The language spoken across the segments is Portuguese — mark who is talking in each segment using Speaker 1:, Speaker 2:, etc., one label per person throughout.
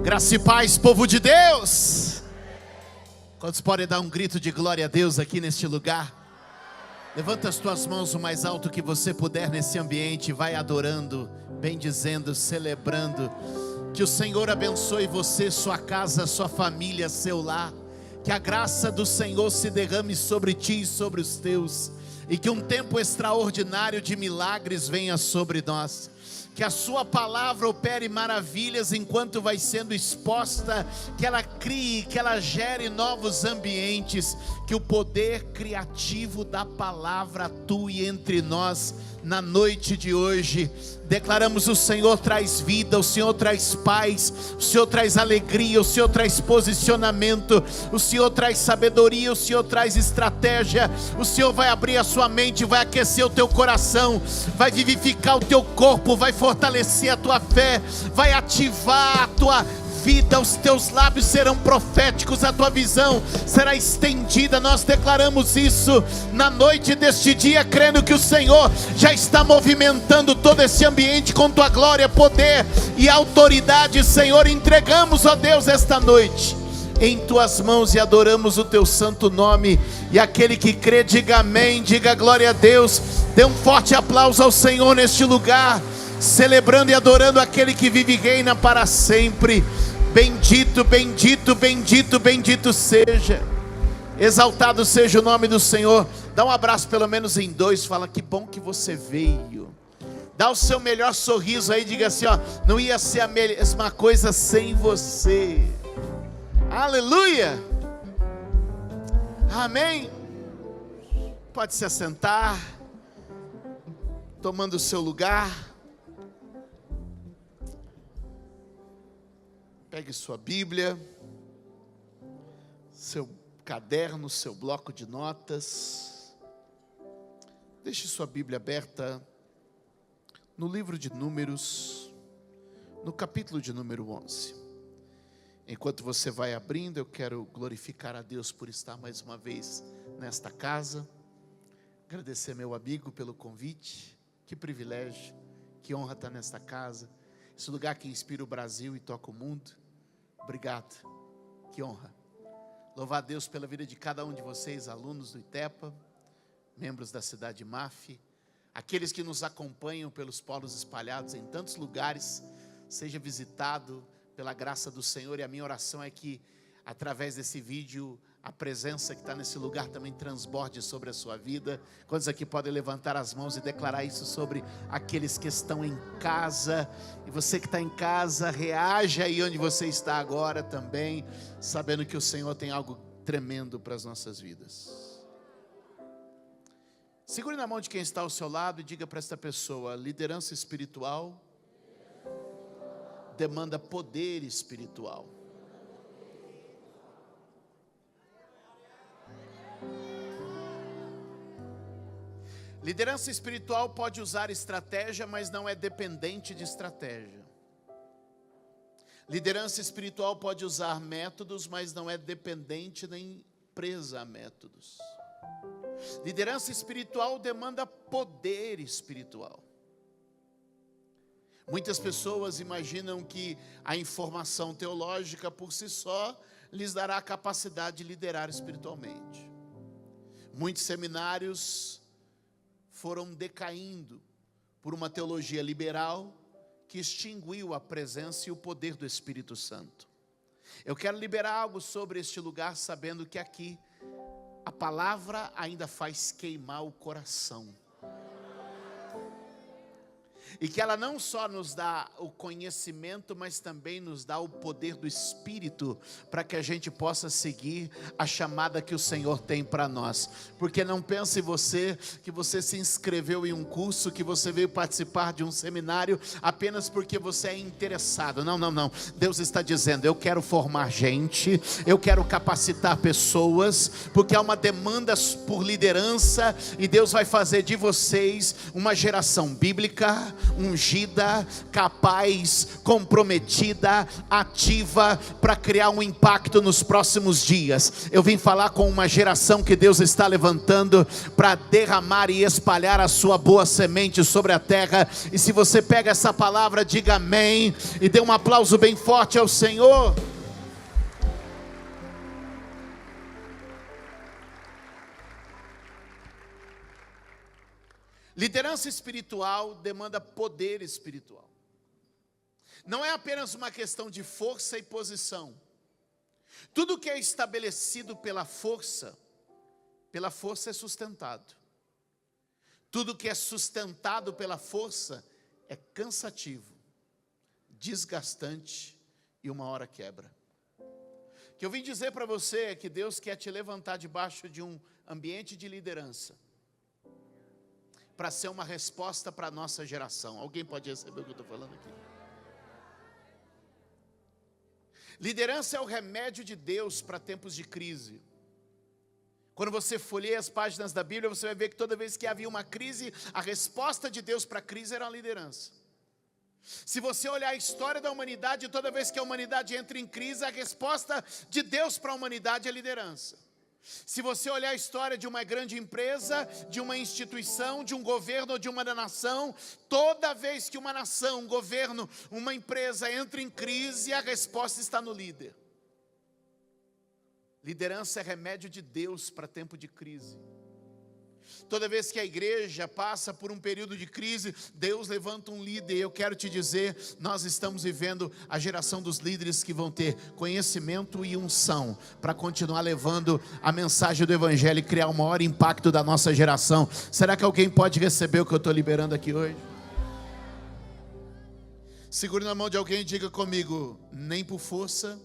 Speaker 1: Graça e paz, povo de Deus. Quantos podem dar um grito de glória a Deus aqui neste lugar? Levanta as tuas mãos o mais alto que você puder nesse ambiente. Vai adorando, bendizendo, celebrando. Que o Senhor abençoe você, sua casa, sua família, seu lar. Que a graça do Senhor se derrame sobre ti e sobre os teus. E que um tempo extraordinário de milagres venha sobre nós. Que a sua palavra opere maravilhas enquanto vai sendo exposta, que ela crie, que ela gere novos ambientes, que o poder criativo da palavra atue entre nós na noite de hoje. Declaramos: o Senhor traz vida, o Senhor traz paz, o Senhor traz alegria, o Senhor traz posicionamento, o Senhor traz sabedoria, o Senhor traz estratégia. O Senhor vai abrir a sua mente, vai aquecer o teu coração, vai vivificar o teu corpo, vai fortalecer a tua fé, vai ativar a tua vida. Os teus lábios serão proféticos, a tua visão será estendida. Nós declaramos isso na noite deste dia, crendo que o Senhor já está movimentando todo esse ambiente com tua glória, poder e autoridade. Senhor, entregamos, ó Deus, esta noite em tuas mãos e adoramos o teu santo nome. E aquele que crê, diga amém, diga glória a Deus. Dê um forte aplauso ao Senhor neste lugar, celebrando e adorando aquele que vive e reina para sempre. Bendito, bendito, bendito, bendito seja. Exaltado seja o nome do Senhor. Dá um abraço pelo menos em dois. Fala: que bom que você veio. Dá o seu melhor sorriso aí. Diga assim: ó, não ia ser a mesma coisa sem você. Aleluia. Amém. Pode se assentar, tomando o seu lugar. Pegue sua Bíblia, seu caderno, seu bloco de notas. Deixe sua Bíblia aberta no livro de Números, no capítulo de número 11. Enquanto você vai abrindo, eu quero glorificar a Deus por estar mais uma vez nesta casa. Agradecer meu amigo pelo convite. Que privilégio, que honra estar nesta casa. Esse lugar que inspira o Brasil e toca o mundo. Obrigado, que honra. Louvar a Deus pela vida de cada um de vocês, alunos do ITEPA, membros da cidade MAF, aqueles que nos acompanham pelos polos espalhados em tantos lugares. Seja visitado pela graça do Senhor, e a minha oração é que através desse vídeo a presença que está nesse lugar também transborde sobre a sua vida. Quantos aqui podem levantar as mãos e declarar isso sobre aqueles que estão em casa? E você que está em casa, reaja aí onde você está agora também, sabendo que o Senhor tem algo tremendo para as nossas vidas. Segure na mão de quem está ao seu lado e diga para esta pessoa: liderança espiritual demanda poder espiritual. Liderança espiritual pode usar estratégia, mas não é dependente de estratégia. Liderança espiritual pode usar métodos, mas não é dependente nem presa a métodos. Liderança espiritual demanda poder espiritual. Muitas pessoas imaginam que a informação teológica por si só lhes dará a capacidade de liderar espiritualmente. Muitos seminários foram decaindo por uma teologia liberal que extinguiu a presença e o poder do Espírito Santo. Eu quero liberar algo sobre este lugar, sabendo que aqui a palavra ainda faz queimar o coração. E que ela não só nos dá o conhecimento, mas também nos dá o poder do Espírito, para que a gente possa seguir a chamada que o Senhor tem para nós. Porque não pense você que você se inscreveu em um curso, que você veio participar de um seminário apenas porque você é interessado. Não, não, não. Deus está dizendo: eu quero formar gente, eu quero capacitar pessoas, porque há uma demanda por liderança, e Deus vai fazer de vocês uma geração bíblica, ungida, capaz, comprometida, ativa para criar um impacto nos próximos dias. Eu vim falar com uma geração que Deus está levantando para derramar e espalhar a sua boa semente sobre a terra. E se você pega essa palavra, diga amém e dê um aplauso bem forte ao Senhor. Liderança espiritual demanda poder espiritual. Não é apenas uma questão de força e posição. Tudo que é estabelecido pela força é sustentado. Tudo que é sustentado pela força é cansativo, desgastante e uma hora quebra. O que eu vim dizer para você é que Deus quer te levantar debaixo de um ambiente de liderança, para ser uma resposta para a nossa geração. Alguém pode receber o que eu estou falando aqui? Liderança é o remédio de Deus para tempos de crise. Quando você folheia as páginas da Bíblia, você vai ver que toda vez que havia uma crise, a resposta de Deus para a crise era a liderança. Se você olhar a história da humanidade, toda vez que a humanidade entra em crise, a resposta de Deus para a humanidade é a liderança. Se você olhar a história de uma grande empresa, de uma instituição, de um governo ou de uma nação, toda vez que uma nação, um governo, uma empresa entra em crise, a resposta está no líder. Liderança é remédio de Deus para tempo de crise. Toda vez que a igreja passa por um período de crise, Deus levanta um líder. E eu quero te dizer, nós estamos vivendo a geração dos líderes que vão ter conhecimento e unção para continuar levando a mensagem do evangelho e criar o maior impacto da nossa geração. Será que alguém pode receber o que eu estou liberando aqui hoje? Segure na mão de alguém e diga comigo: nem por força,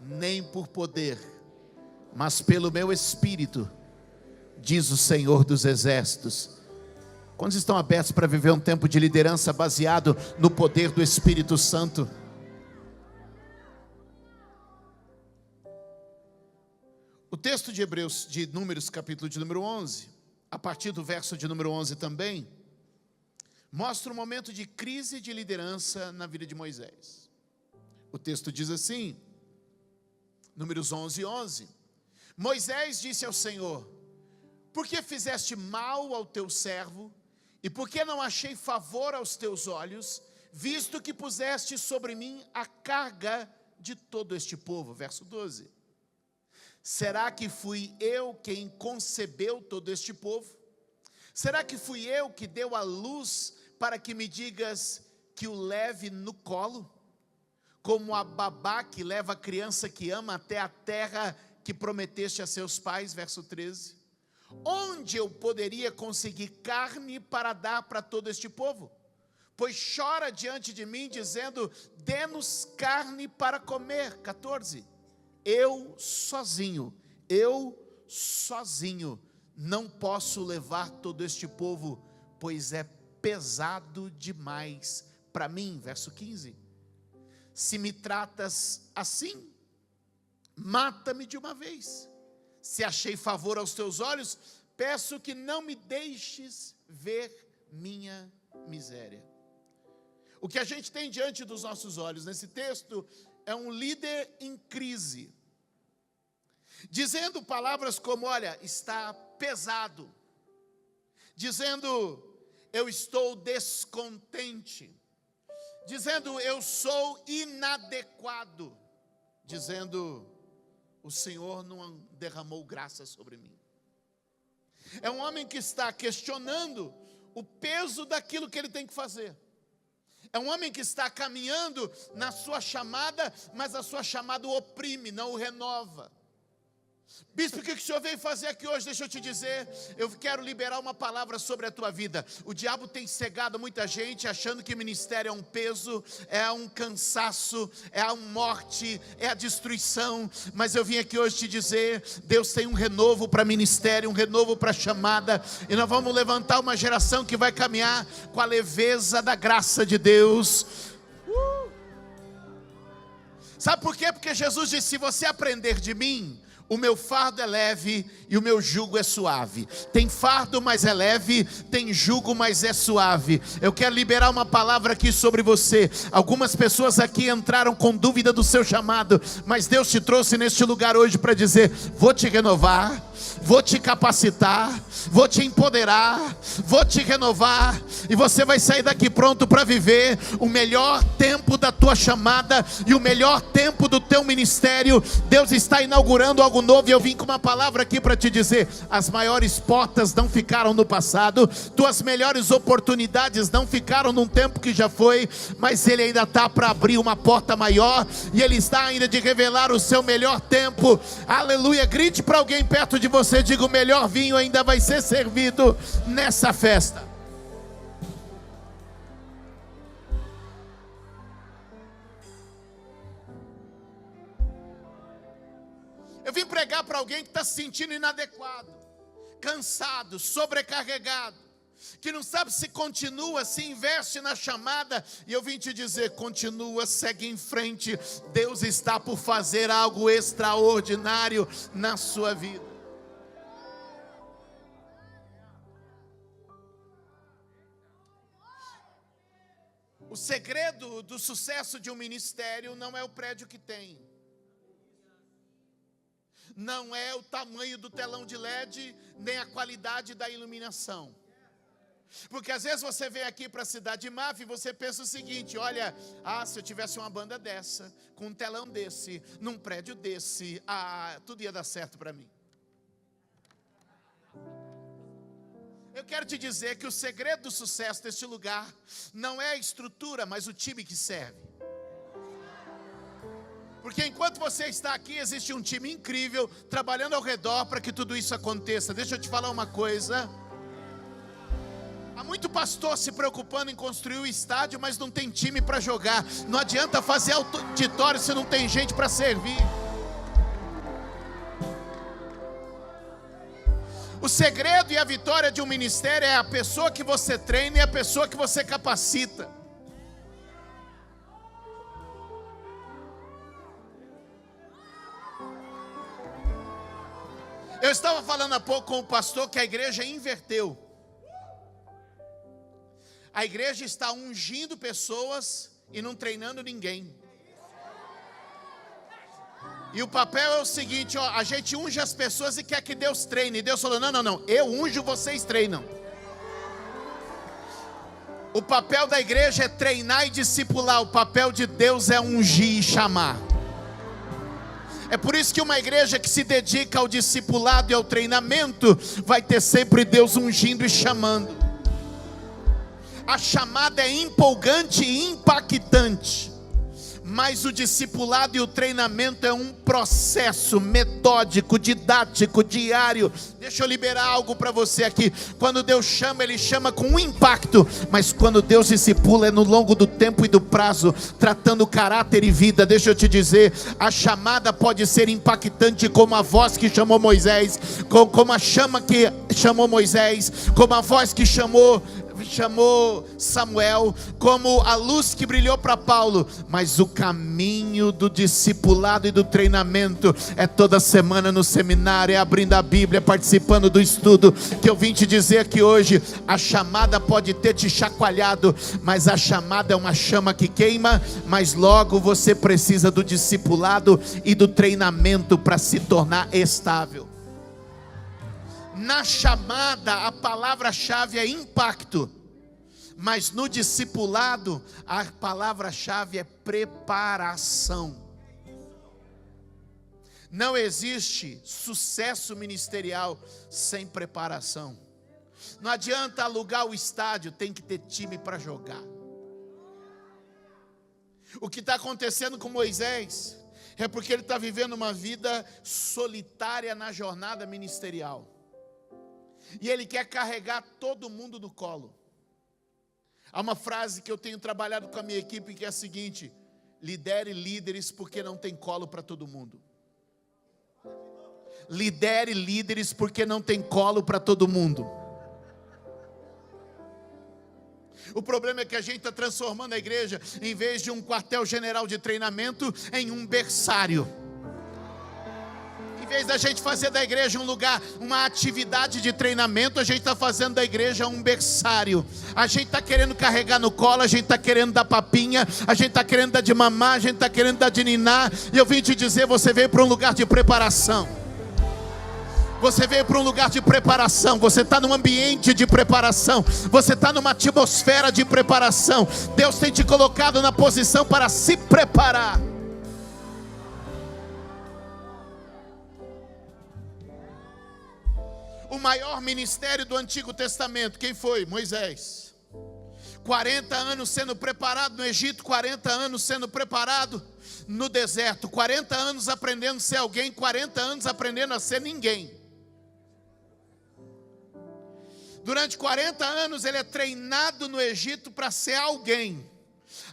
Speaker 1: nem por poder, mas pelo meu Espírito, diz o Senhor dos Exércitos. Quantos estão abertos para viver um tempo de liderança baseado no poder do Espírito Santo? O texto de Hebreus, de Números, capítulo de número 11, a partir do verso de número 11 também, mostra um momento de crise de liderança na vida de Moisés. O texto diz assim, Números 11, 11. Moisés disse ao Senhor: por que fizeste mal ao teu servo, e por que não achei favor aos teus olhos, visto que puseste sobre mim a carga de todo este povo? Verso 12. Será que fui eu quem concebeu todo este povo? Será que fui eu que deu a luz para que me digas que o leve no colo? Como a babá que leva a criança que ama até a terra que prometeste a seus pais? Verso 13. Onde eu poderia conseguir carne para dar para todo este povo? Pois chora diante de mim, dizendo: dê-nos carne para comer. 14. Eu sozinho não posso levar todo este povo, pois é pesado demais para mim. Verso 15. Se me tratas assim, mata-me de uma vez. Se achei favor aos teus olhos, peço que não me deixes ver minha miséria. O que a gente tem diante dos nossos olhos nesse texto é um líder em crise, dizendo palavras como: olha, está pesado, dizendo: eu estou descontente, dizendo: eu sou inadequado, dizendo: o Senhor não derramou graça sobre mim. É um homem que está questionando o peso daquilo que ele tem que fazer. É um homem que está caminhando na sua chamada, mas a sua chamada o oprime, não o renova. Bispo, o que o senhor veio fazer aqui hoje? Deixa eu te dizer, eu quero liberar uma palavra sobre a tua vida. O diabo tem cegado muita gente, achando que ministério é um peso, é um cansaço, é a morte, é a destruição. Mas eu vim aqui hoje te dizer, Deus tem um renovo para ministério, um renovo para chamada. E nós vamos levantar uma geração que vai caminhar com a leveza da graça de Deus. Sabe por quê? Porque Jesus disse: se você aprender de mim, O meu fardo é leve e o meu jugo é suave. Tem fardo, mas é leve. Tem jugo, mas é suave. Eu quero liberar uma palavra aqui sobre você. Algumas pessoas aqui entraram com dúvida do seu chamado, mas Deus te trouxe neste lugar hoje para dizer: vou te renovar, vou te capacitar, vou te empoderar, vou te renovar, e você vai sair daqui pronto para viver o melhor tempo da tua chamada e o melhor tempo do teu ministério. Deus está inaugurando algo novo, e eu vim com uma palavra aqui para te dizer: as maiores portas não ficaram no passado, tuas melhores oportunidades não ficaram num tempo que já foi, mas Ele ainda está para abrir uma porta maior, e Ele está ainda de revelar o seu melhor tempo. Aleluia. Grite para alguém perto de você, diga: o melhor vinho ainda vai ser servido nessa festa. Eu vim pregar para alguém que está se sentindo inadequado, cansado, sobrecarregado, que não sabe se continua, se investe na chamada. E eu vim te dizer: continua, segue em frente. Deus está por fazer algo extraordinário na sua vida. O segredo do sucesso de um ministério não é o prédio que tem, não é o tamanho do telão de LED, nem a qualidade da iluminação. Porque às vezes você vem aqui para a cidade de Maf e você pensa o seguinte: olha, se eu tivesse uma banda dessa, com um telão desse, num prédio desse, tudo ia dar certo para mim. Eu quero te dizer que o segredo do sucesso deste lugar não é a estrutura, mas o time que serve. Porque enquanto você está aqui, existe um time incrível trabalhando ao redor para que tudo isso aconteça. Deixa eu te falar uma coisa: há muito pastor se preocupando em construir o estádio, mas não tem time para jogar. Não adianta fazer auditório se não tem gente para servir. O segredo e a vitória de um ministério é a pessoa que você treina e a pessoa que você capacita. Eu estava falando há pouco com o pastor que a igreja inverteu. A igreja está ungindo pessoas e não treinando ninguém. E o papel é o seguinte: a gente unge as pessoas e quer que Deus treine. E Deus falou: não, eu unjo, vocês treinam. O papel da igreja é treinar e discipular. O papel de Deus é ungir e chamar. É por isso que uma igreja que se dedica ao discipulado e ao treinamento vai ter sempre Deus ungindo e chamando. A chamada é empolgante e impactante, mas o discipulado e o treinamento é um processo metódico, didático, diário. Deixa eu liberar algo para você aqui. Quando Deus chama, Ele chama com um impacto, mas quando Deus discipula é no longo do tempo e do prazo, tratando caráter e vida. Deixa eu te dizer, a chamada pode ser impactante como a voz que chamou Moisés, como a chama que chamou Moisés, como a voz que chamou Samuel, como a luz que brilhou para Paulo. Mas o caminho do discipulado e do treinamento é toda semana no seminário, é abrindo a Bíblia, participando do estudo. Que eu vim te dizer aqui hoje: a chamada pode ter te chacoalhado, mas a chamada é uma chama que queima. Mas logo você precisa do discipulado e do treinamento para se tornar estável. Na chamada, a palavra-chave é impacto, mas no discipulado, a palavra-chave é preparação. Não existe sucesso ministerial sem preparação. Não adianta alugar o estádio, tem que ter time para jogar. O que está acontecendo com Moisés é porque ele está vivendo uma vida solitária na jornada ministerial. E ele quer carregar todo mundo no colo. Há uma frase que eu tenho trabalhado com a minha equipe que é a seguinte: lidere líderes porque não tem colo para todo mundo. Lidere líderes porque não tem colo para todo mundo. O problema é que a gente está transformando a igreja, em vez de um quartel-general de treinamento, em um berçário. vez da gente fazer da igreja um lugar, uma atividade de treinamento, a gente está fazendo da igreja um berçário. A gente está querendo carregar no colo, a gente está querendo dar papinha, a gente está querendo dar de mamar, a gente está querendo dar de ninar. E eu vim te dizer, você veio para um lugar de preparação. Você veio para um lugar de preparação. Você está num ambiente de preparação. Você está numa atmosfera de preparação. Deus tem te colocado na posição para se preparar. O maior ministério do Antigo Testamento, quem foi? Moisés. 40 anos sendo preparado no Egito, 40 anos sendo preparado no deserto, 40 anos aprendendo a ser alguém, 40 anos aprendendo a ser ninguém. Durante 40 anos ele é treinado no Egito para ser alguém.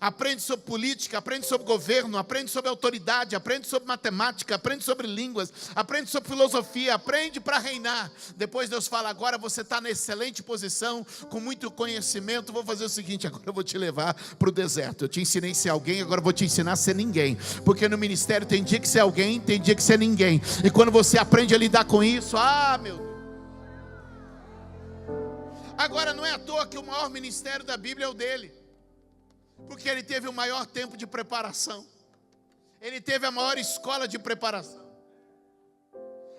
Speaker 1: Aprende sobre política, aprende sobre governo, aprende sobre autoridade, aprende sobre matemática, aprende sobre línguas, aprende sobre filosofia, aprende para reinar. Depois Deus fala, agora você está na excelente posição, com muito conhecimento, vou fazer o seguinte, agora eu vou te levar para o deserto. Eu te ensinei a ser alguém, agora eu vou te ensinar a ser ninguém. Porque no ministério tem dia que ser alguém, tem dia que ser ninguém. E quando você aprende a lidar com isso, meu Deus. Agora não é à toa que o maior ministério da Bíblia é o dele. Porque ele teve o maior tempo de preparação. Ele teve a maior escola de preparação.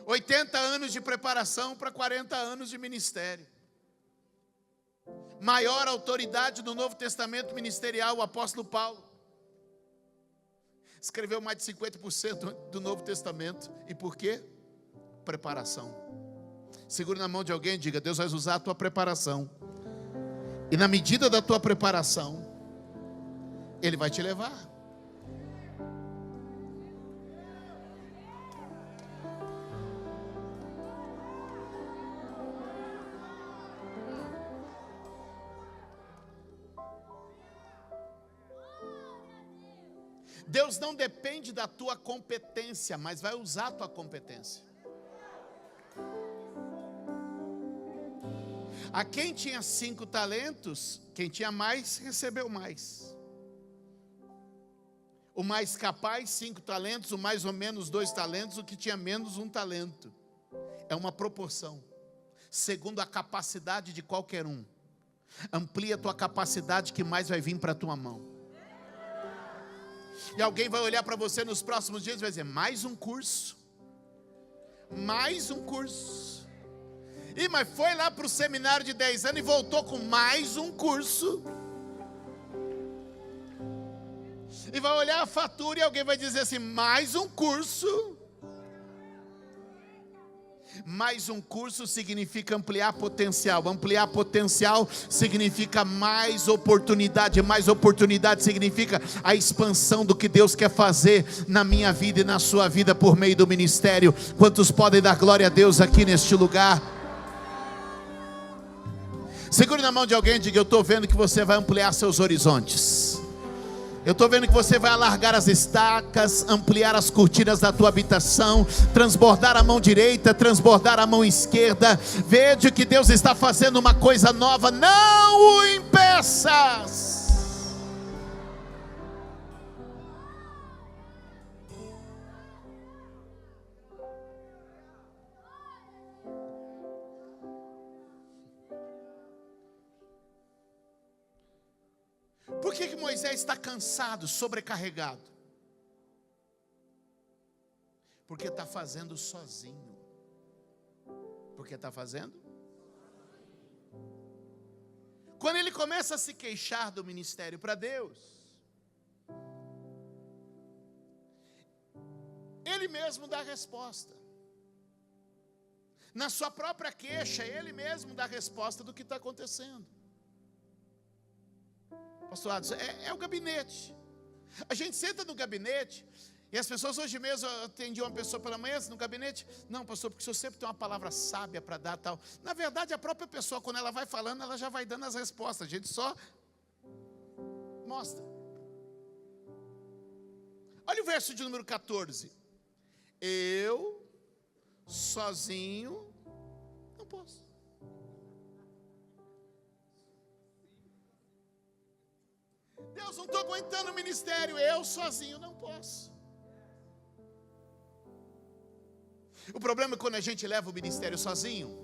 Speaker 1: 80 anos de preparação para 40 anos de ministério. Maior autoridade do Novo Testamento ministerial, o apóstolo Paulo. Escreveu mais de 50% do Novo Testamento. E por quê? Preparação. Segure na mão de alguém e diga, Deus vai usar a tua preparação. E na medida da tua preparação, Ele vai te levar. Deus não depende da tua competência, mas vai usar a tua competência. A quem tinha 5 talentos, quem tinha mais, recebeu mais. O mais capaz, 5 talentos, o mais ou menos 2 talentos, o que tinha menos 1 talento. É uma proporção, segundo a capacidade de qualquer um. Amplia a tua capacidade que mais vai vir para a tua mão. E alguém vai olhar para você nos próximos dias e vai dizer, mais um curso. Mais um curso. Mas foi lá para o seminário de 10 anos e voltou com mais um curso. E vai olhar a fatura e alguém vai dizer assim, mais um curso. Mais um curso significa ampliar potencial. Ampliar potencial significa mais oportunidade. Mais oportunidade significa a expansão do que Deus quer fazer na minha vida e na sua vida por meio do ministério. Quantos podem dar glória a Deus aqui neste lugar? Segure na mão de alguém e diga, eu estou vendo que você vai ampliar seus horizontes. Eu estou vendo que você vai alargar as estacas, ampliar as cortinas da tua habitação, transbordar a mão direita, transbordar a mão esquerda. Veja que Deus está fazendo uma coisa nova, não o impeças. Por que Moisés está cansado, sobrecarregado? Porque está fazendo sozinho. Porque está fazendo? Quando ele começa a se queixar do ministério para Deus, ele mesmo dá a resposta. Na sua própria queixa, ele mesmo dá a resposta do que está acontecendo. Pastor Adson, é o gabinete. A gente senta no gabinete e as pessoas, hoje mesmo eu atendi uma pessoa pela manhã no gabinete. Não, pastor, porque o senhor sempre tem uma palavra sábia para dar tal. Na verdade, a própria pessoa, quando ela vai falando, ela já vai dando as respostas. A gente só mostra. Olha o verso de número 14. Eu, sozinho, não posso. Deus, não estou aguentando o ministério, eu sozinho não posso. O problema é quando a gente leva o ministério sozinho,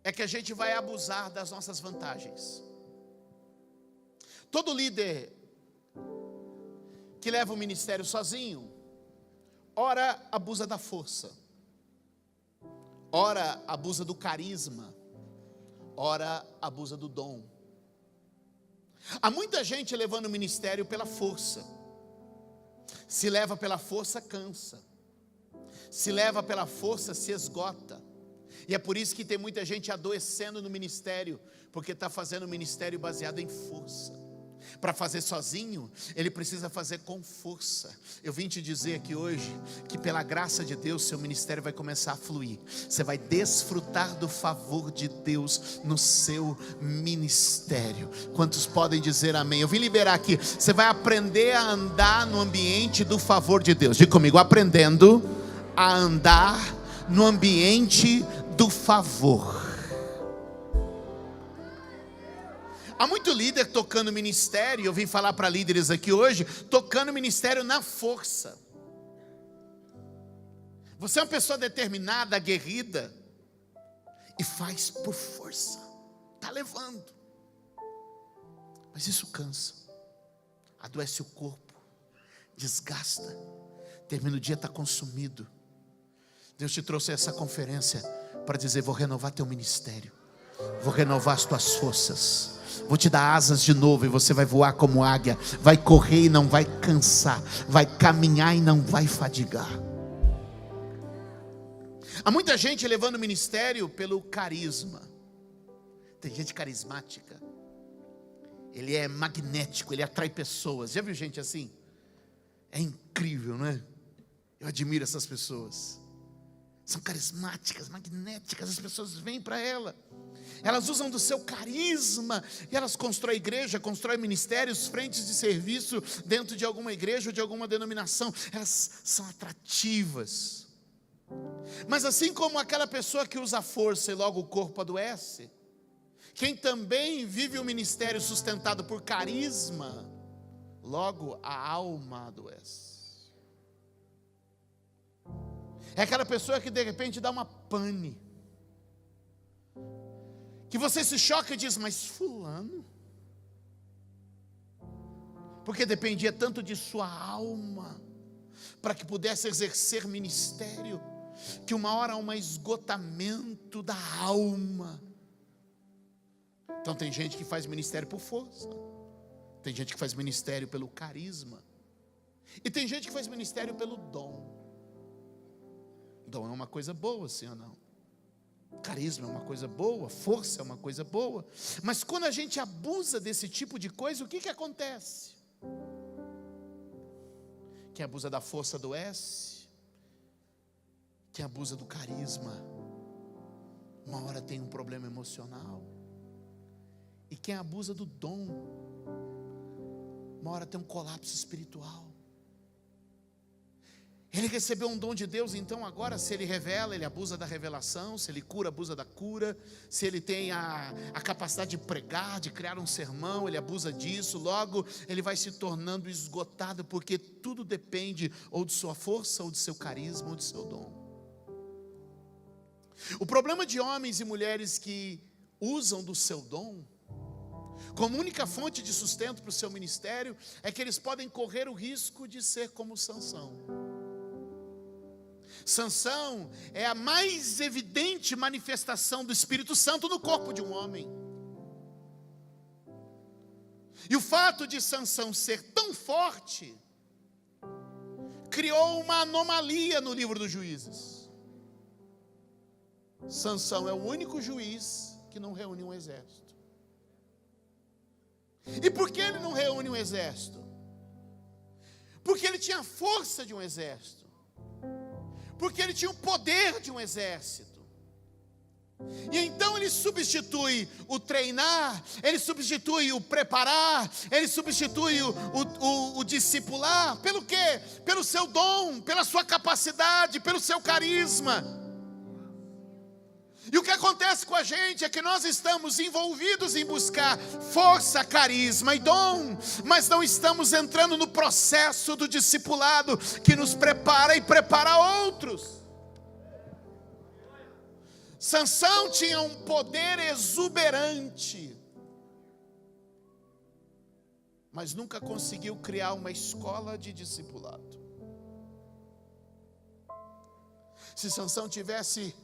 Speaker 1: é que a gente vai abusar das nossas vantagens. Todo líder que leva o ministério sozinho, ora abusa da força, ora abusa do carisma, ora abusa do dom. Há muita gente levando o ministério pela força. Se leva pela força, cansa. Se leva pela força, se esgota. E é por isso que tem muita gente adoecendo no ministério, porque está fazendo o ministério baseado em força. Para fazer sozinho, ele precisa fazer com força. Eu vim te dizer aqui hoje que pela graça de Deus, seu ministério vai começar a fluir. Você vai desfrutar do favor de Deus no seu ministério. Quantos podem dizer amém? Eu vim liberar aqui. Você vai aprender a andar no ambiente do favor de Deus. Diga comigo, aprendendo a andar no ambiente do favor. Há muito líder tocando ministério, eu vim falar para líderes aqui hoje, tocando ministério na força. Você é uma pessoa determinada, aguerrida, e faz por força, está levando. Mas isso cansa, adoece o corpo, desgasta, termina o dia, está consumido. Deus te trouxe a essa conferência para dizer, vou renovar teu ministério, vou renovar as tuas forças. Vou te dar asas de novo e você vai voar como águia. Vai correr e não vai cansar. Vai caminhar e não vai fadigar. Há muita gente levando o ministério pelo carisma. Tem gente carismática. Ele é magnético, ele atrai pessoas. Já viu gente assim? É incrível, não é? Eu admiro essas pessoas. São carismáticas, magnéticas. As pessoas vêm para ela. Elas usam do seu carisma e elas constroem igreja, constroem ministérios, frentes de serviço dentro de alguma igreja ou de alguma denominação. Elas são atrativas. Mas assim como aquela pessoa que usa a força e logo o corpo adoece, quem também vive o ministério sustentado por carisma, logo a alma adoece. É aquela pessoa que de repente dá uma pane, que você se choca e diz, mas fulano, porque dependia tanto de sua alma, para que pudesse exercer ministério, que uma hora há um esgotamento da alma. Então tem gente que faz ministério por força, tem gente que faz ministério pelo carisma, e tem gente que faz ministério pelo dom. Dom é uma coisa boa, sim ou não? Carisma é uma coisa boa, força é uma coisa boa. Mas quando a gente abusa desse tipo de coisa, o que acontece? Quem abusa da força adoece. Quem abusa do carisma, uma hora tem um problema emocional. E quem abusa do dom, uma hora tem um colapso espiritual. Ele recebeu um dom de Deus, então agora se ele revela, ele abusa da revelação. Se ele cura, abusa da cura. Se ele tem a capacidade de pregar, de criar um sermão, ele abusa disso. Logo ele vai se tornando esgotado, porque tudo depende ou de sua força, ou de seu carisma, ou de seu dom. O problema de homens e mulheres que usam do seu dom como única fonte de sustento para o seu ministério, é que eles podem correr o risco de ser como Sansão. Sansão é a mais evidente manifestação do Espírito Santo no corpo de um homem. E o fato de Sansão ser tão forte criou uma anomalia no livro dos Juízes. Sansão é o único juiz que não reúne um exército. E por que ele não reúne um exército? Porque ele tinha a força de um exército. Porque ele tinha o poder de um exército. E então ele substitui o treinar, ele substitui o preparar, ele substitui o discipular. Pelo quê? Pelo seu dom, pela sua capacidade, pelo seu carisma. E o que acontece com a gente é que nós estamos envolvidos em buscar força, carisma e dom, mas não estamos entrando no processo do discipulado que nos prepara e prepara outros. Sansão tinha um poder exuberante, mas nunca conseguiu criar uma escola de discipulado. Se Sansão tivesse,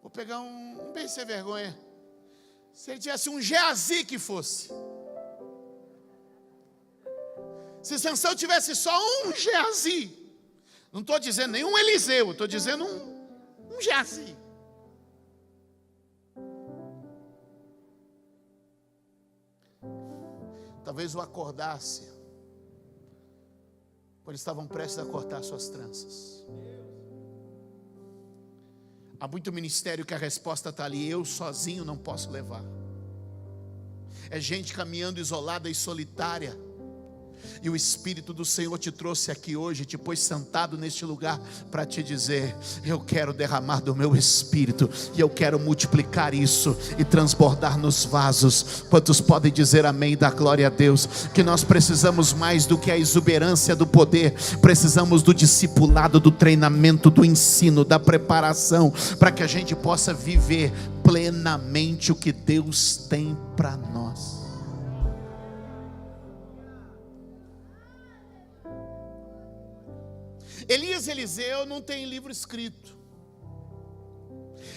Speaker 1: vou pegar um bem sem vergonha, se ele tivesse um Geazi que fosse, se Sansão tivesse só um Geazi, não estou dizendo nenhum Eliseu, estou dizendo um Geazi, talvez o acordasse, quando estavam prestes a cortar suas tranças. Há muito ministério que a resposta está ali: eu sozinho não posso levar. É gente caminhando isolada e solitária. E o Espírito do Senhor te trouxe aqui hoje, te pôs sentado neste lugar para te dizer: eu quero derramar do meu Espírito, e eu quero multiplicar isso e transbordar nos vasos. Quantos podem dizer amém e dar glória a Deus? Que nós precisamos mais do que a exuberância do poder, precisamos do discipulado, do treinamento, do ensino, da preparação, para que a gente possa viver plenamente o que Deus tem para nós. Elias e Eliseu não têm livro escrito.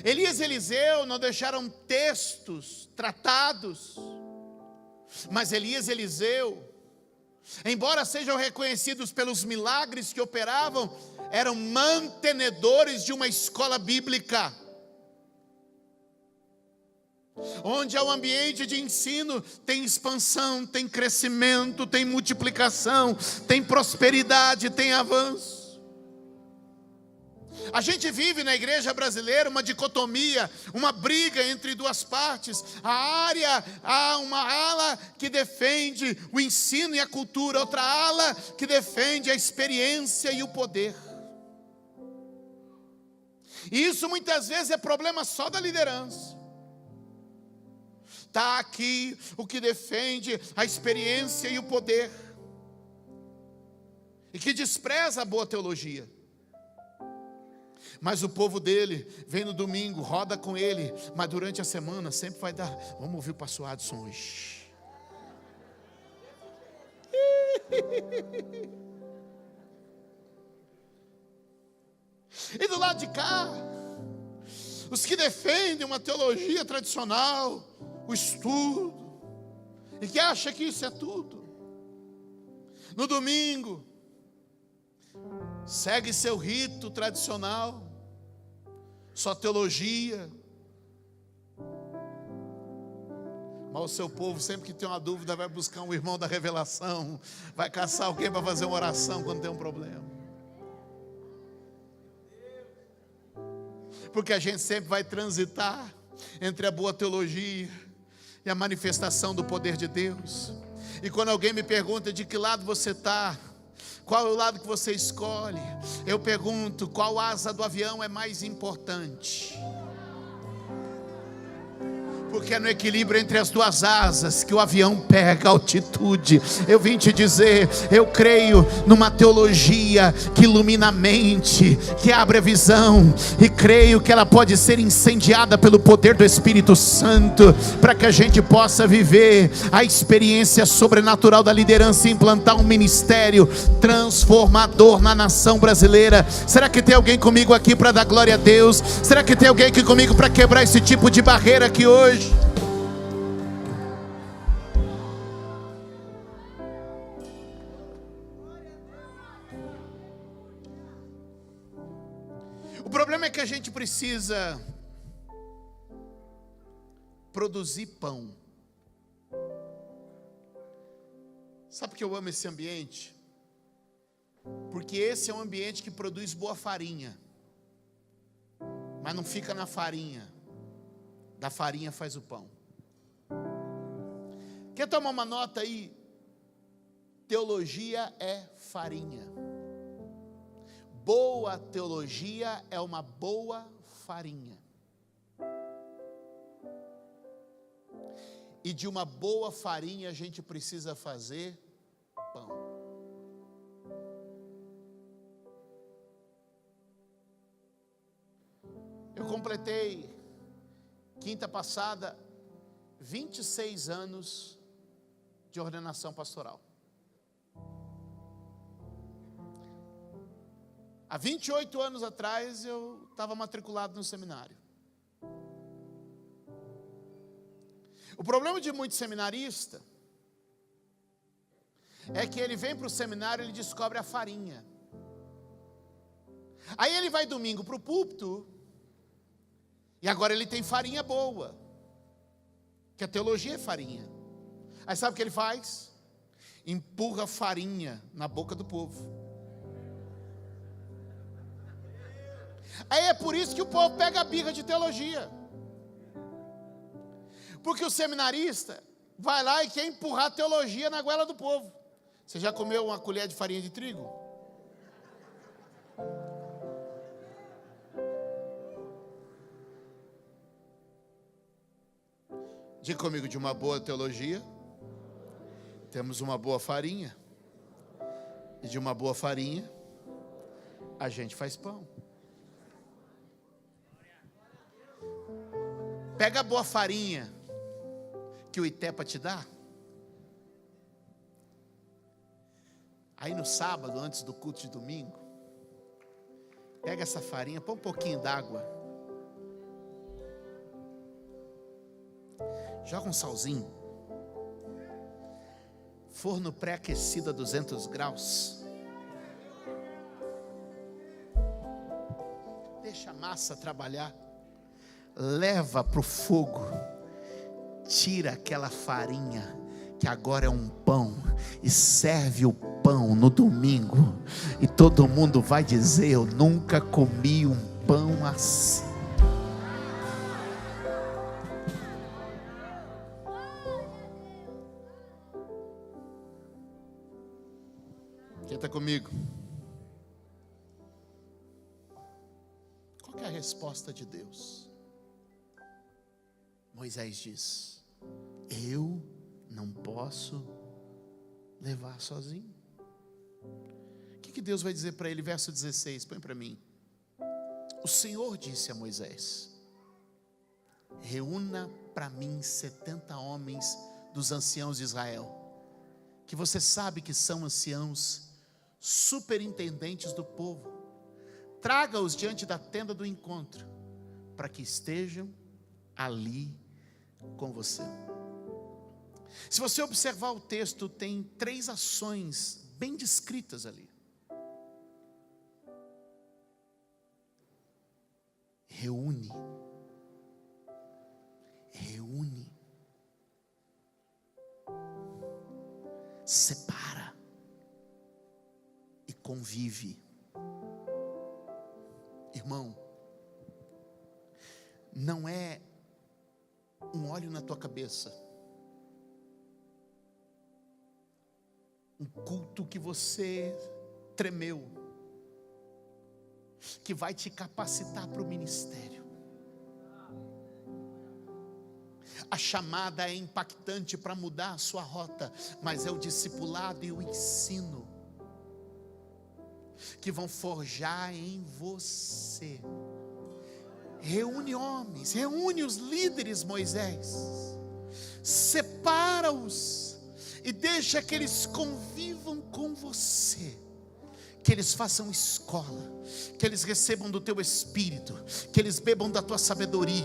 Speaker 1: Elias e Eliseu não deixaram textos tratados. Mas Elias e Eliseu, embora sejam reconhecidos pelos milagres que operavam, eram mantenedores de uma escola bíblica, onde é um ambiente de ensino, tem expansão, tem crescimento, tem multiplicação, tem prosperidade, tem avanço. A gente vive na igreja brasileira uma dicotomia, uma briga entre duas partes. Há uma ala que defende o ensino e a cultura, outra ala que defende a experiência e o poder. E isso muitas vezes é problema só da liderança. Está aqui o que defende a experiência e o poder, e que despreza a boa teologia. Mas o povo dele vem no domingo, roda com ele, mas durante a semana sempre vai dar: vamos ouvir o pastor Adson hoje. E do lado de cá, os que defendem uma teologia tradicional, o estudo, e que acha que isso é tudo, no domingo segue seu rito tradicional, sua teologia, mas o seu povo, sempre que tem uma dúvida, vai buscar um irmão da revelação, vai caçar alguém para fazer uma oração quando tem um problema. Porque a gente sempre vai transitar entre a boa teologia e a manifestação do poder de Deus. E quando alguém me pergunta de que lado você está, qual é o lado que você escolhe, eu pergunto: qual asa do avião é mais importante? Porque é no equilíbrio entre as duas asas que o avião pega altitude. Eu vim te dizer, eu creio numa teologia que ilumina a mente, que abre a visão, e creio que ela pode ser incendiada pelo poder do Espírito Santo, para que a gente possa viver a experiência sobrenatural da liderança e implantar um ministério transformador na nação brasileira. Será que tem alguém comigo aqui para dar glória a Deus? Será que tem alguém aqui comigo para quebrar esse tipo de barreira aqui hoje? O problema é que a gente precisa produzir pão. Sabe por que eu amo esse ambiente? Porque esse é um ambiente que produz boa farinha, mas não fica na farinha. Da farinha faz o pão. Quer tomar uma nota aí? Teologia é farinha. Boa teologia é uma boa farinha. E de uma boa farinha a gente precisa fazer pão. Eu completei, quinta passada, 26 anos de ordenação pastoral. Há 28 anos atrás eu estava matriculado no seminário. O problema de muito seminarista é que ele vem para o seminário e ele descobre a farinha. Aí ele vai domingo para o púlpito e agora ele tem farinha boa, que a teologia é farinha. Aí sabe o que ele faz? Empurra farinha na boca do povo. Aí é por isso que o povo pega a birra de teologia. Porque o seminarista vai lá e quer empurrar a teologia na goela do povo. Você já comeu uma colher de farinha de trigo? Diga comigo, de uma boa teologia, temos uma boa farinha. E de uma boa farinha, a gente faz pão. Pega a boa farinha que o Itepa te dá. Aí no sábado, antes do culto de domingo, pega essa farinha, põe um pouquinho d'água, joga um salzinho, forno pré-aquecido a 200 graus, deixa a massa trabalhar, leva para o fogo, tira aquela farinha que agora é um pão e serve o pão no domingo, e todo mundo vai dizer: eu nunca comi um pão assim. Quem está comigo? Qual que é a resposta de Deus? Moisés diz: eu não posso levar sozinho. O que Deus vai dizer para ele? Verso 16, põe para mim. O Senhor disse a Moisés: reúna para mim 70 homens dos anciãos de Israel, que você sabe que são anciãos, superintendentes do povo. Traga-os diante da tenda do encontro, para que estejam ali com você. Se você observar o texto, tem 3 ações bem descritas ali. Reúne, separa e convive. Irmão, não é um óleo na tua cabeça, um culto que você tremeu, que vai te capacitar para o ministério. A chamada é impactante para mudar a sua rota, mas é o discipulado e o ensino que vão forjar em você. Reúne homens, reúne os líderes, Moisés, separa-os e deixa que eles convivam com você, que eles façam escola, que eles recebam do teu espírito, que eles bebam da tua sabedoria,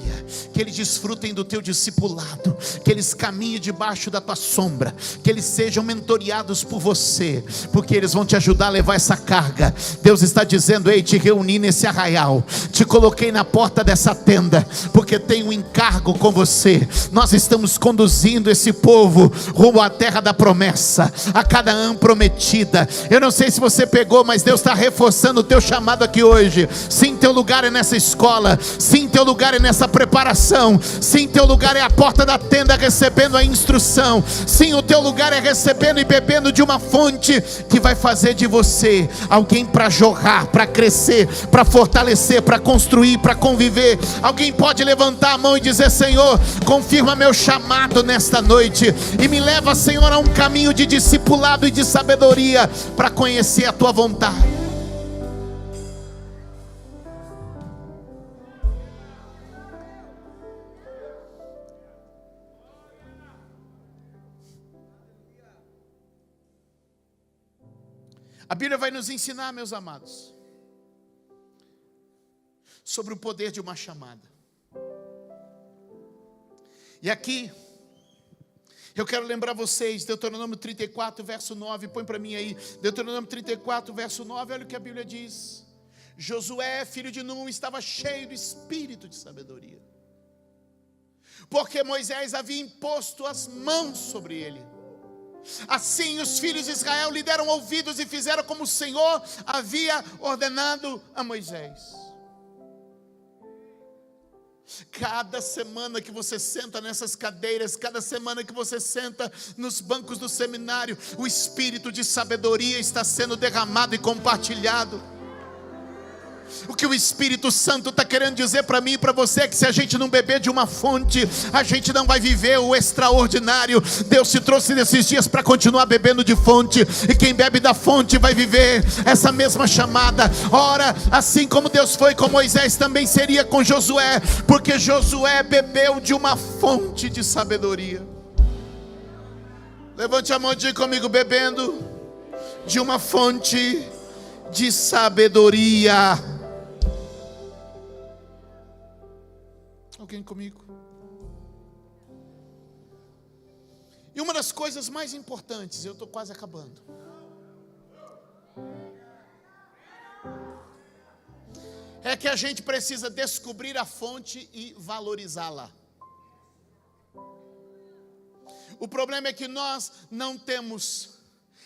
Speaker 1: que eles desfrutem do teu discipulado, que eles caminhem debaixo da tua sombra, que eles sejam mentoreados por você, porque eles vão te ajudar a levar essa carga. Deus está dizendo: ei, te reuni nesse arraial, te coloquei na porta dessa tenda, porque tenho um encargo com você. Nós estamos conduzindo esse povo rumo à terra da promessa, a Canaã prometida. Eu não sei se você pegou, mas Deus está reforçando o teu chamado aqui hoje. Sim, teu lugar é nessa escola. Sim, teu lugar é nessa preparação. Sim, teu lugar é a porta da tenda recebendo a instrução. Sim, o teu lugar é recebendo e bebendo de uma fonte que vai fazer de você alguém para jorrar, para crescer, para fortalecer, para construir, para conviver. Alguém pode levantar a mão e dizer: Senhor, confirma meu chamado nesta noite e me leva, Senhor, a um caminho de discipulado e de sabedoria para conhecer a tua vontade. A Bíblia vai nos ensinar, meus amados, sobre o poder de uma chamada. E aqui eu quero lembrar vocês, Deuteronômio 34, verso 9, põe para mim aí, Deuteronômio 34, verso 9, olha o que a Bíblia diz. Josué, filho de Num, estava cheio do espírito de sabedoria, porque Moisés havia imposto as mãos sobre ele. Assim os filhos de Israel lhe deram ouvidos e fizeram como o Senhor havia ordenado a Moisés. Cada semana que você senta nessas cadeiras, cada semana que você senta nos bancos do seminário, o espírito de sabedoria está sendo derramado e compartilhado. O que o Espírito Santo está querendo dizer para mim e para você é que se a gente não beber de uma fonte, a gente não vai viver o extraordinário. Deus te trouxe nesses dias para continuar bebendo de fonte, e quem bebe da fonte vai viver essa mesma chamada. Ora, assim como Deus foi com Moisés, também seria com Josué, porque Josué bebeu de uma fonte de sabedoria. Levante a mão e diga comigo: bebendo de uma fonte de sabedoria. Alguém comigo? E uma das coisas mais importantes, eu estou quase acabando, é que a gente precisa descobrir a fonte e valorizá-la. O problema é que nós não temos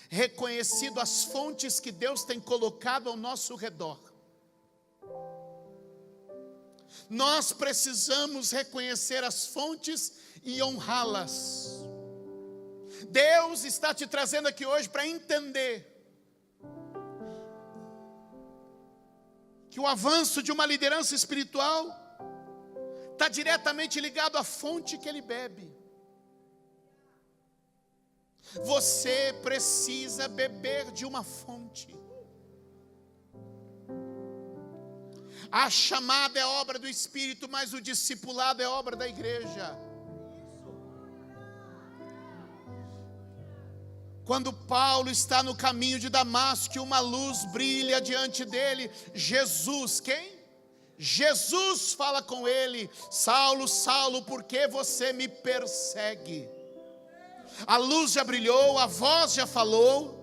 Speaker 1: reconhecido as fontes que Deus tem colocado ao nosso redor. Nós precisamos reconhecer as fontes e honrá-las. Deus está te trazendo aqui hoje para entender que o avanço de uma liderança espiritual está diretamente ligado à fonte que ele bebe. Você precisa beber de uma fonte. A chamada é obra do Espírito, mas o discipulado é obra da igreja. Quando Paulo está no caminho de Damasco, uma luz brilha diante dele. Jesus, quem? Jesus fala com ele: Saulo, Saulo, por que você me persegue? A luz já brilhou, a voz já falou.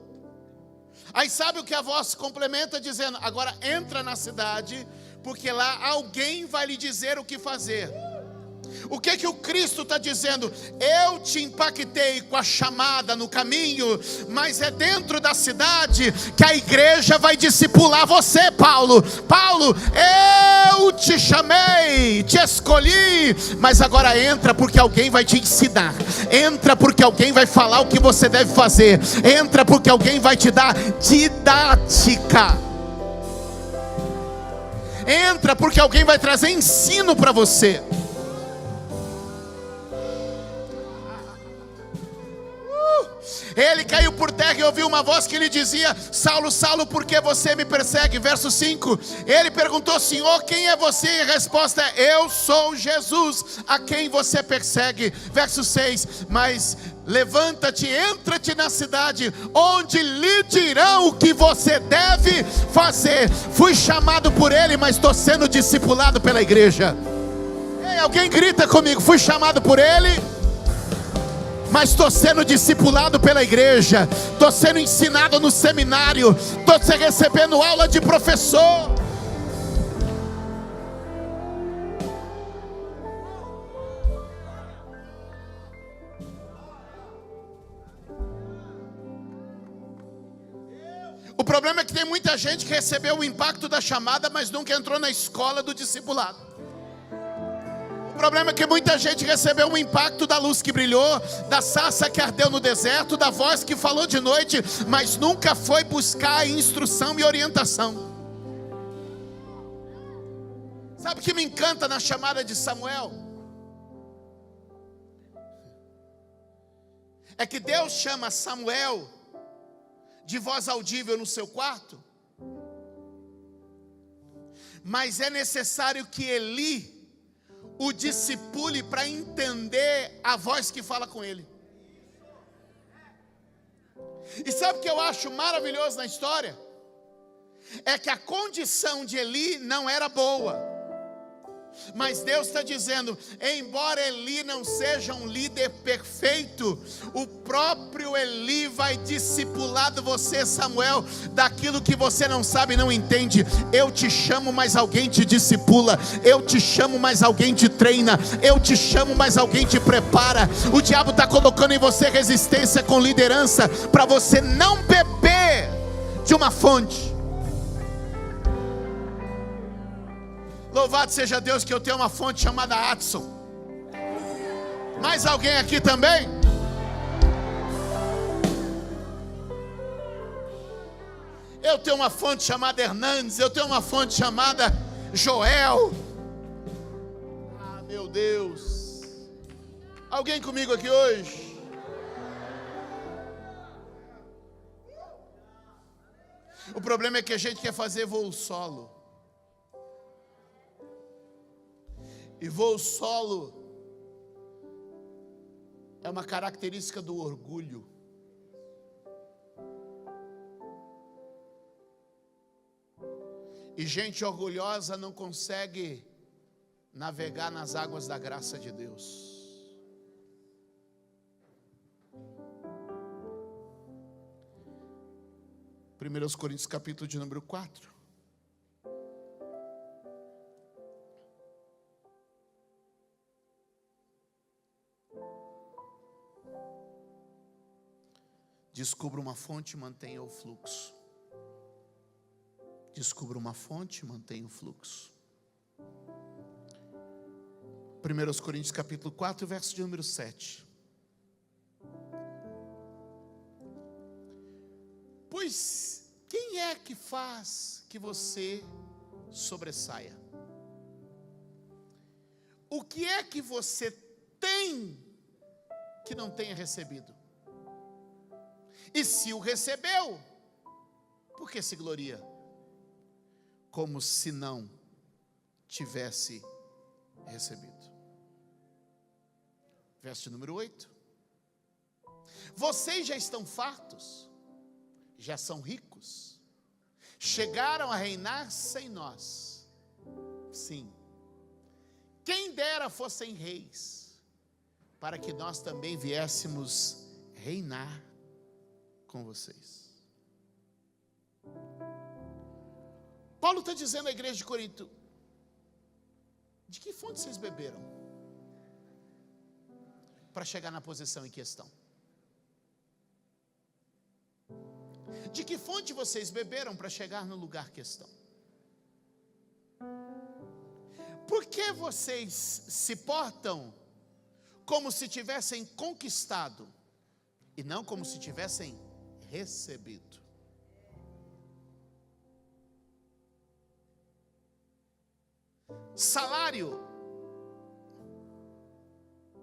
Speaker 1: Aí sabe o que a voz complementa dizendo? Agora entra na cidade, porque lá alguém vai lhe dizer o que fazer. O que o Cristo está dizendo? Eu te impactei com a chamada no caminho, mas é dentro da cidade que a igreja vai discipular você, Paulo. Paulo, eu te chamei, te escolhi, mas agora entra porque alguém vai te ensinar. Entra porque alguém vai falar o que você deve fazer. Entra porque alguém vai te dar didática. Entra porque alguém vai trazer ensino para você. Ele caiu por terra e ouviu uma voz que lhe dizia: Saulo, Saulo, por que você me persegue? Verso 5, ele perguntou: Senhor, quem é você? E a resposta é: eu sou Jesus, a quem você persegue. Verso 6, mas levanta-te, entra-te na cidade, onde lhe dirão o que você deve fazer. Fui chamado por ele, mas estou sendo discipulado pela igreja. Ei, alguém grita comigo: fui chamado por ele, mas estou sendo discipulado pela igreja. Estou sendo ensinado no seminário. Estou recebendo aula de professor. O problema é que tem muita gente que recebeu o impacto da chamada, mas nunca entrou na escola do discipulado. O problema é que muita gente recebeu o impacto da luz que brilhou, da sarça que ardeu no deserto, da voz que falou de noite, mas nunca foi buscar instrução e orientação. Sabe o que me encanta na chamada de Samuel? É que Deus chama Samuel de voz audível no seu quarto, mas é necessário que Eli o discipule para entender a voz que fala com ele. E sabe o que eu acho maravilhoso na história? É que a condição de Eli não era boa, mas Deus está dizendo, embora Eli não seja um líder perfeito, o próprio Eli vai discipular você, Samuel, daquilo que você não sabe e não entende. Eu te chamo, mas alguém te discipula. Eu te chamo, mas alguém te treina. Eu te chamo, mas alguém te prepara. O diabo está colocando em você resistência com liderança, para você não beber de uma fonte. Louvado seja Deus que eu tenho uma fonte chamada Adson. Mais alguém aqui também? Eu tenho uma fonte chamada Hernandes. Eu tenho uma fonte chamada Joel. Ah, meu Deus. Alguém comigo aqui hoje? O problema é que a gente quer fazer voo solo. E voo solo é uma característica do orgulho. E gente orgulhosa não consegue navegar nas águas da graça de Deus. Primeiros Coríntios capítulo de número 4. Descubra uma fonte e mantenha o fluxo. Descubra uma fonte e mantenha o fluxo. 1 Coríntios capítulo 4, verso de número 7. Pois quem é que faz que você sobressaia? O que é que você tem que não tenha recebido? E se o recebeu, por que se gloria? Como se não tivesse recebido. Verso número 8. Vocês já estão fartos, já são ricos, chegaram a reinar sem nós. Sim, quem dera fossem reis, para que nós também viéssemos reinar com vocês. Paulo está dizendo à igreja de Corinto: de que fonte vocês beberam para chegar na posição em que estão? De que fonte vocês beberam para chegar no lugar que estão? Por que vocês se portam como se tivessem conquistado e não como se tivessem recebido? Salário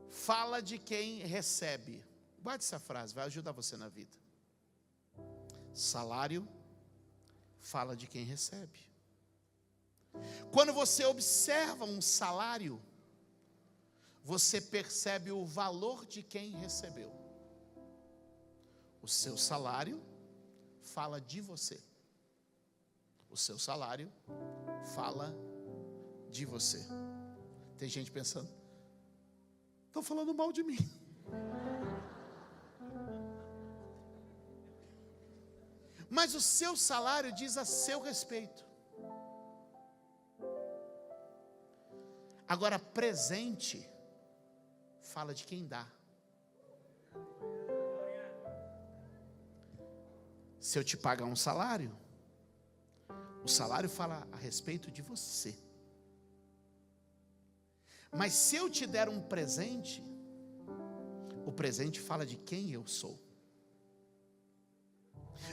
Speaker 1: fala de quem recebe. Guarde essa frase, vai ajudar você na vida. Salário fala de quem recebe. Quando você observa um salário, você percebe o valor de quem recebeu. O seu salário fala de você. O seu salário fala de você. Tem gente pensando: estão falando mal de mim. Mas o seu salário diz a seu respeito. Agora, presente fala de quem dá. Se eu te pagar um salário, o salário fala a respeito de você. Mas se eu te der um presente, o presente fala de quem eu sou.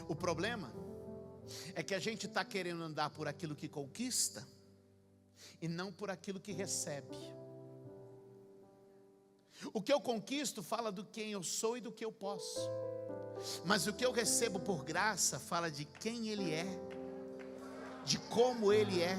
Speaker 1: O problema é que a gente está querendo andar por aquilo que conquista e não por aquilo que recebe. O que eu conquisto fala do quem eu sou e do que eu posso, mas o que eu recebo por graça fala de quem Ele é, de como Ele é.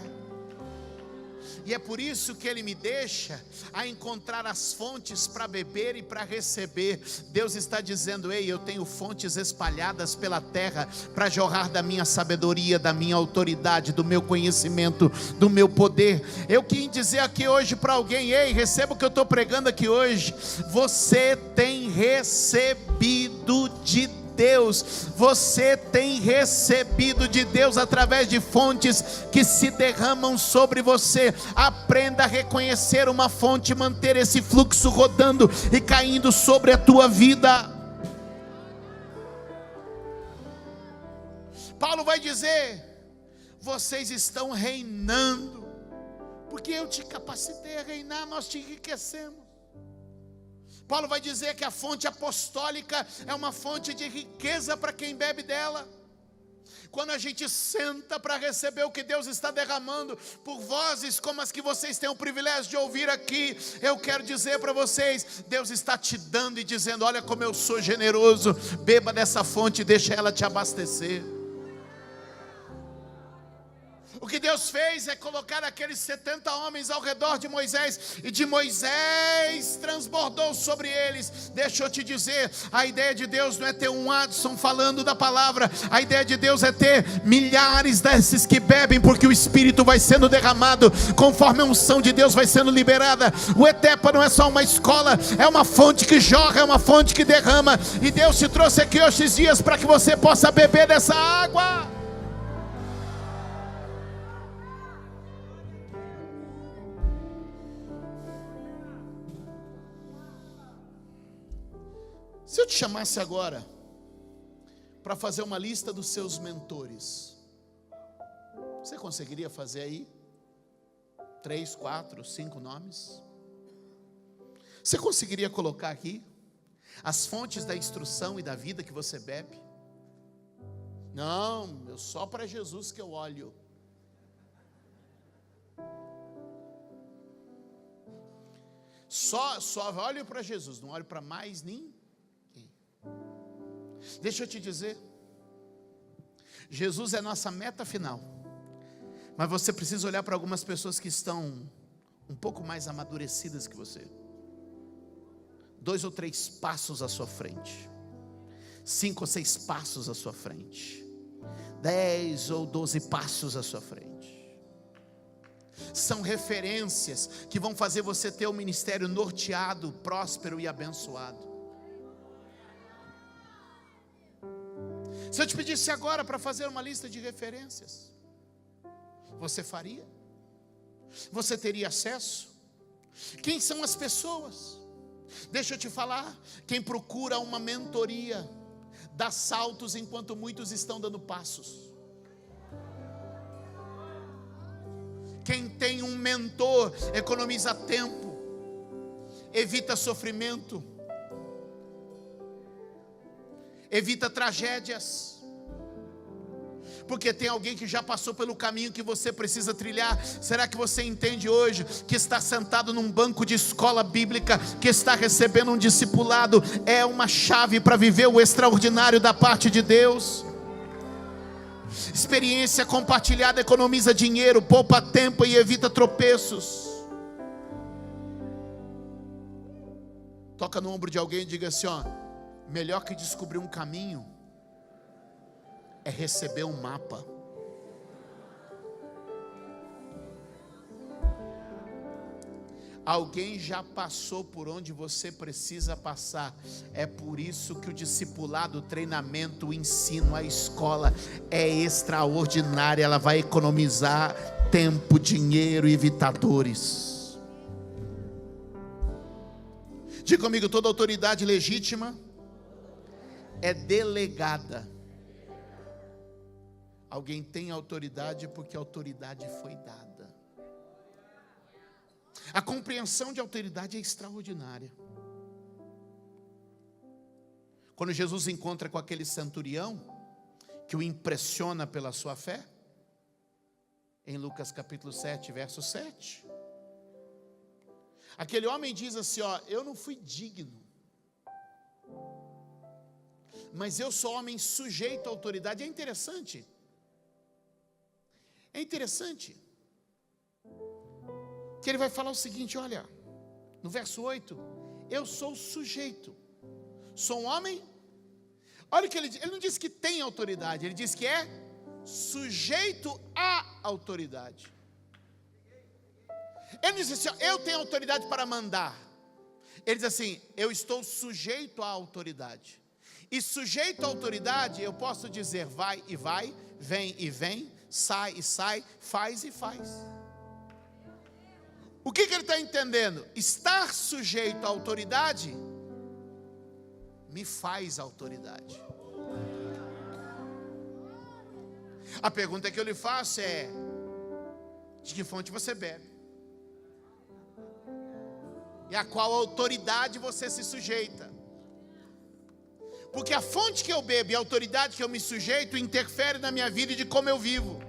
Speaker 1: E é por isso que Ele me deixa a encontrar as fontes para beber e para receber. Deus está dizendo: ei, eu tenho fontes espalhadas pela terra para jorrar da minha sabedoria, da minha autoridade, do meu conhecimento, do meu poder. Eu quis dizer aqui hoje para alguém: ei, receba o que eu estou pregando aqui hoje. Você tem recebido de Deus, você tem recebido de Deus através de fontes que se derramam sobre você. Aprenda a reconhecer uma fonte, manter esse fluxo rodando e caindo sobre a tua vida. Paulo vai dizer: vocês estão reinando, porque eu te capacitei a reinar, nós te enriquecemos. Paulo vai dizer que a fonte apostólica é uma fonte de riqueza para quem bebe dela. Quando a gente senta para receber o que Deus está derramando por vozes como as que vocês têm o privilégio de ouvir aqui, eu quero dizer para vocês: Deus está te dando e dizendo: olha como eu sou generoso, beba dessa fonte e deixa ela te abastecer. O que Deus fez é colocar aqueles 70 homens ao redor de Moisés, e de Moisés transbordou sobre eles. Deixa eu te dizer, a ideia de Deus não é ter um Adson falando da palavra, a ideia de Deus é ter milhares desses que bebem, porque o Espírito vai sendo derramado, conforme a unção de Deus vai sendo liberada. O Etepa não é só uma escola, é uma fonte que jorra, é uma fonte que derrama, e Deus te trouxe aqui hoje esses dias para que você possa beber dessa água. Se eu te chamasse agora para fazer uma lista dos seus mentores, você conseguiria fazer aí 3, 4, 5 nomes? Você conseguiria colocar aqui as fontes da instrução e da vida que você bebe? Não, eu só para Jesus que eu olho. Só olho para Jesus, não olho para mais ninguém. Deixa eu te dizer, Jesus é nossa meta final, mas você precisa olhar para algumas pessoas que estão um pouco mais amadurecidas que você, 2 ou 3 passos à sua frente, 5 ou 6 passos à sua frente, 10 ou 12 passos à sua frente. São referências que vão fazer você ter um ministério norteado, próspero e abençoado. Se eu te pedisse agora para fazer uma lista de referências, você faria? Você teria acesso? Quem são as pessoas? Deixa eu te falar, quem procura uma mentoria, dá saltos enquanto muitos estão dando passos. Quem tem um mentor, economiza tempo, evita sofrimento, evita tragédias, porque tem alguém que já passou pelo caminho que você precisa trilhar. Será que você entende hoje que está sentado num banco de escola bíblica, que está recebendo um discipulado, é uma chave para viver o extraordinário da parte de Deus? Experiência compartilhada economiza dinheiro, poupa tempo e evita tropeços. Toca no ombro de alguém e diga assim: ó, melhor que descobrir um caminho é receber um mapa. Alguém já passou por onde você precisa passar. É por isso que o discipulado, o treinamento, o ensino, a escola é extraordinária. Ela vai economizar tempo, dinheiro e evitar dores. Diga comigo: toda autoridade legítima é delegada Alguém tem autoridade porque a autoridade foi dada. A compreensão de autoridade é extraordinária. Quando Jesus encontra com aquele centurião, que o impressiona pela sua fé, em Lucas capítulo 7, verso 7, aquele homem diz assim, eu não fui digno, mas eu sou homem sujeito à autoridade. É interessante que ele vai falar o seguinte, olha, no verso 8, eu sou sujeito, sou um homem, olha o que ele não diz que tem autoridade, ele diz que é sujeito à autoridade. Ele diz assim, eu tenho autoridade para mandar. Ele diz assim, eu estou sujeito à autoridade. E sujeito à autoridade, eu posso dizer vai e vai, vem e vem, sai e sai, faz e faz. O que ele está entendendo? Estar sujeito à autoridade me faz autoridade. A pergunta que eu lhe faço é: de que fonte você bebe? E a qual autoridade você se sujeita? Porque a fonte que eu bebo e a autoridade que eu me sujeito interfere na minha vida e de como eu vivo.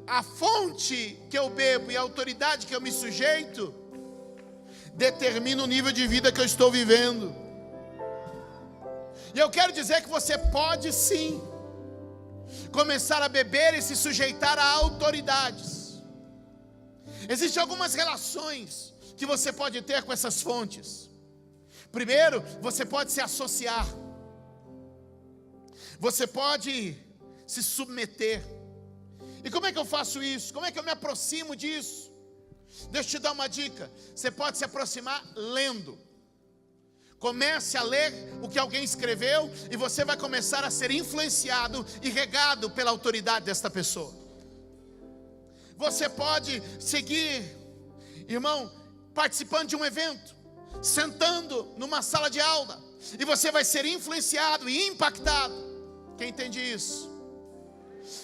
Speaker 1: A fonte que eu bebo e a autoridade que eu me sujeito determina o nível de vida que eu estou vivendo. E eu quero dizer que você pode sim começar a beber e se sujeitar a autoridades. Existem algumas relações que você pode ter com essas fontes. Primeiro, você pode se associar. Você pode se submeter. E como é que eu faço isso? Como é que eu me aproximo disso? Deixa eu te dar uma dica. Você pode se aproximar lendo. Comece a ler o que alguém escreveu e você vai começar a ser influenciado e regado pela autoridade desta pessoa. Você pode seguir, irmão, participando de um evento, sentando numa sala de aula, e você vai ser influenciado e impactado. Quem entende isso?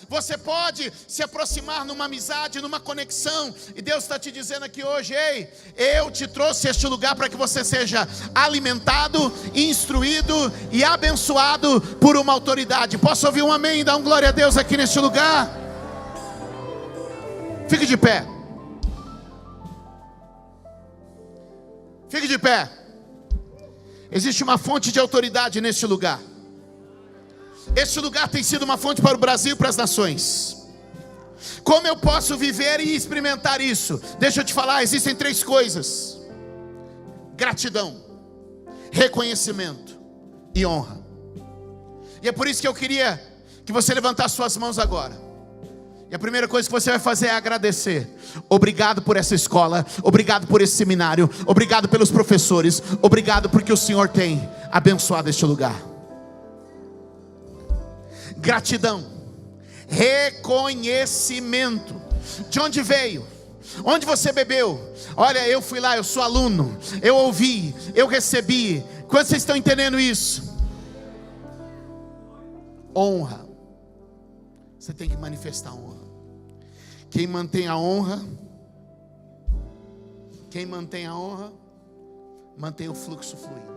Speaker 1: Você pode se aproximar numa amizade, numa conexão, e Deus está te dizendo aqui hoje: ei, eu te trouxe a este lugar para que você seja alimentado, instruído e abençoado por uma autoridade. Posso ouvir um amém e dar um glória a Deus aqui neste lugar? Fique de pé. Fique de pé. Existe uma fonte de autoridade neste lugar. Este lugar tem sido uma fonte para o Brasil e para as nações. Como eu posso viver e experimentar isso? Deixa eu te falar, existem 3 coisas: gratidão, reconhecimento e honra. E é por isso que eu queria que você levantasse suas mãos agora. E a primeira coisa que você vai fazer é agradecer. Obrigado por essa escola, obrigado por esse seminário, obrigado pelos professores, obrigado porque o Senhor tem abençoado este lugar. Gratidão, reconhecimento. De onde veio? Onde você bebeu? Olha, eu fui lá, eu sou aluno, eu ouvi, eu recebi. Quantos vocês estão entendendo isso? Honra. Você tem que manifestar honra. Quem mantém a honra, mantém o fluxo fluindo.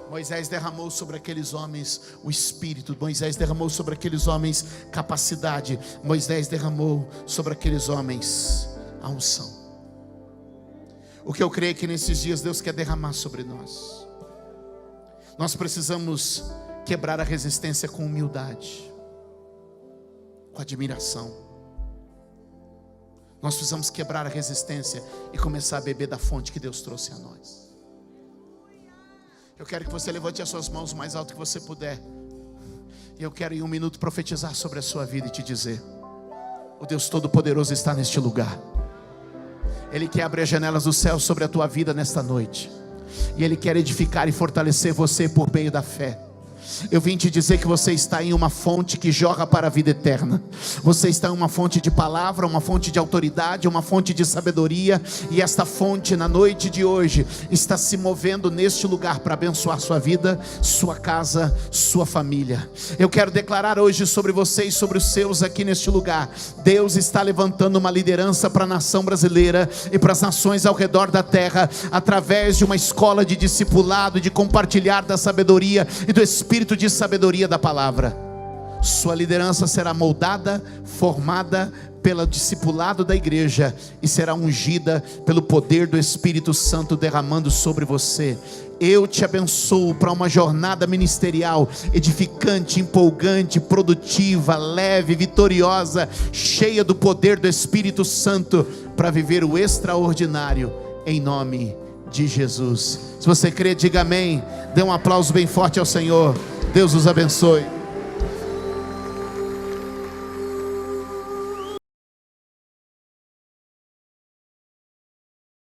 Speaker 1: Moisés derramou sobre aqueles homens o Espírito. Moisés derramou sobre aqueles homens capacidade. Moisés derramou sobre aqueles homens a unção. O que eu creio que nesses dias Deus quer derramar sobre nós. Nós precisamos quebrar a resistência com humildade, com admiração. Nós precisamos quebrar a resistência e começar a beber da fonte que Deus trouxe a nós. Eu quero que você levante as suas mãos o mais alto que você puder. E eu quero em 1 minuto profetizar sobre a sua vida e te dizer: o Deus Todo-Poderoso está neste lugar. Ele quer abrir as janelas do céu sobre a tua vida nesta noite. E Ele quer edificar e fortalecer você por meio da fé. Eu vim te dizer que você está em uma fonte que jorra para a vida eterna. Você está em uma fonte de palavra, uma fonte de autoridade, uma fonte de sabedoria. E esta fonte na noite de hoje está se movendo neste lugar para abençoar sua vida, sua casa, sua família. Eu quero declarar hoje sobre vocês, sobre os seus aqui neste lugar. Deus está levantando uma liderança para a nação brasileira e para as nações ao redor da terra, através de uma escola de discipulado, de compartilhar da sabedoria e do espírito de sabedoria da palavra. Sua liderança será moldada, formada pelo discipulado da igreja e será ungida pelo poder do Espírito Santo derramando sobre você. Eu te abençoo para uma jornada ministerial edificante, empolgante, produtiva, leve, vitoriosa, cheia do poder do Espírito Santo, para viver o extraordinário, em nome de Jesus. Se você crê, diga amém. Dê um aplauso bem forte ao Senhor. Deus os abençoe.